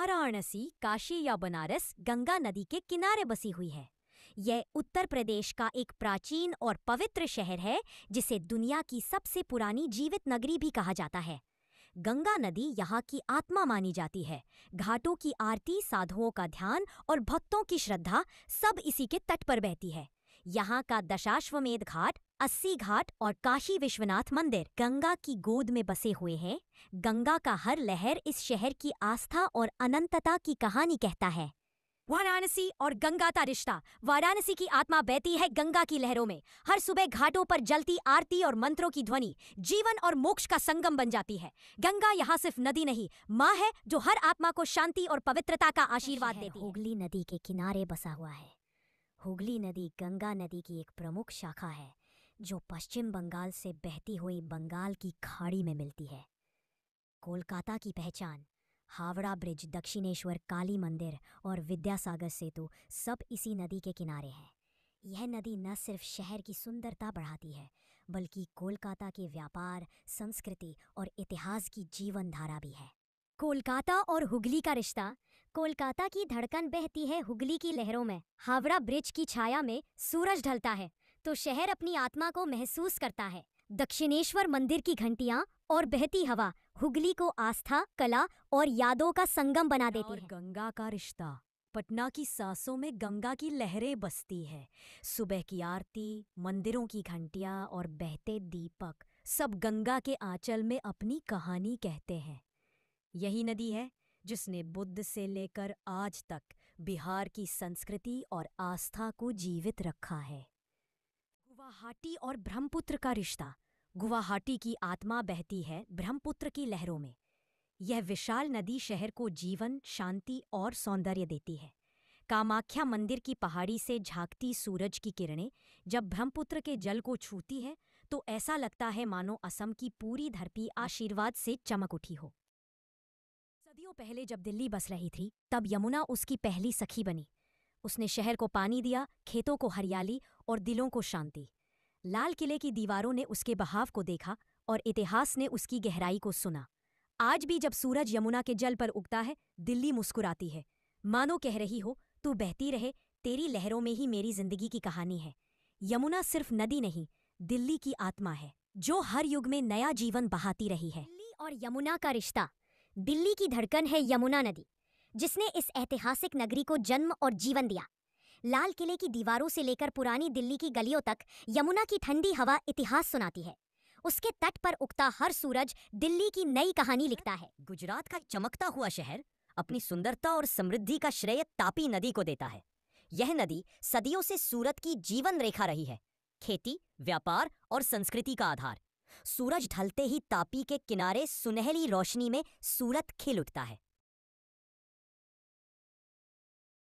वाराणसी काशी या बनारस गंगा नदी के किनारे बसी हुई है। यह उत्तर प्रदेश का एक प्राचीन और पवित्र शहर है जिसे दुनिया की सबसे पुरानी जीवित नगरी भी कहा जाता है। गंगा नदी यहाँ की आत्मा मानी जाती है। घाटों की आरती, साधुओं का ध्यान और भक्तों की श्रद्धा सब इसी के तट पर बहती है। यहाँ का दशाश्वमेध घाट, 80 घाट और काशी विश्वनाथ मंदिर गंगा की गोद में बसे हुए हैं। गंगा का हर लहर इस शहर की आस्था और अनंतता की कहानी कहता है। वाराणसी और गंगा का रिश्ता। वाराणसी की आत्मा बहती है गंगा की लहरों में। हर सुबह घाटों पर जलती आरती और मंत्रों की ध्वनि जीवन और मोक्ष का संगम बन जाती है। गंगा यहाँ सिर्फ नदी नहीं, माँ है जो हर आत्मा को शांति और पवित्रता का आशीर्वाद देती है। हुगली नदी के किनारे बसा हुआ है। हुगली नदी गंगा नदी की एक प्रमुख शाखा है जो पश्चिम बंगाल से बहती हुई बंगाल की खाड़ी में मिलती है। कोलकाता की पहचान, हावड़ा ब्रिज, दक्षिणेश्वर, काली मंदिर और विद्यासागर सेतु सब इसी नदी के किनारे हैं। यह नदी न सिर्फ शहर की सुंदरता बढ़ाती है बल्कि कोलकाता के व्यापार, संस्कृति और इतिहास की जीवन धारा भी है। कोलकाता और हुगली का रिश्ता। कोलकाता की धड़कन बहती है हुगली की लहरों में। हावड़ा ब्रिज की छाया में सूरज ढलता है तो शहर अपनी आत्मा को महसूस करता है। दक्षिणेश्वर मंदिर की घंटियां और बहती हवा हुगली को आस्था, कला और यादों का संगम बना देती है। गंगा का रिश्ता। पटना की सांसों में गंगा की लहरें बसती है। सुबह की आरती, मंदिरों की घंटियां और बहते दीपक सब गंगा के आंचल में अपनी कहानी कहते हैं। यही नदी है जिसने बुद्ध से लेकर आज तक बिहार की संस्कृति और आस्था को जीवित रखा है। गुवाहाटी और ब्रह्मपुत्र का रिश्ता। गुवाहाटी की आत्मा बहती है ब्रह्मपुत्र की लहरों में। यह विशाल नदी शहर को जीवन, शांति और सौंदर्य देती है। कामाख्या मंदिर की पहाड़ी से झांकती सूरज की किरणें जब ब्रह्मपुत्र के जल को छूती है तो ऐसा लगता है मानो असम की पूरी धरती आशीर्वाद से चमक उठी हो। सदियों पहले जब दिल्ली बस रही थी तब यमुना उसकी पहली सखी बनी। उसने शहर को पानी दिया, खेतों को हरियाली और दिलों को शांति। लाल किले की दीवारों ने उसके बहाव को देखा और इतिहास ने उसकी गहराई को सुना। आज भी जब सूरज यमुना के जल पर उगता है, दिल्ली मुस्कुराती है, मानो कह रही हो, तू बहती रहे, तेरी लहरों में ही मेरी जिंदगी की कहानी है। यमुना सिर्फ नदी नहीं, दिल्ली की आत्मा है जो हर युग में नया जीवन बहाती रही है। दिल्ली और यमुना का रिश्ता। दिल्ली की धड़कन है यमुना नदी, जिसने इस ऐतिहासिक नगरी को जन्म और जीवन दिया। लाल किले की दीवारों से लेकर पुरानी दिल्ली की गलियों तक यमुना की ठंडी हवा इतिहास सुनाती है। उसके तट पर उगता हर सूरज दिल्ली की नई कहानी लिखता है। गुजरात का चमकता हुआ शहर अपनी सुंदरता और समृद्धि का श्रेय तापी नदी को देता है। यह नदी सदियों से सूरत की जीवन रेखा रही है, खेती, व्यापार और संस्कृति का आधार। सूरज ढलते ही तापी के किनारे सुनहली रोशनी में सूरत खिल उठता है।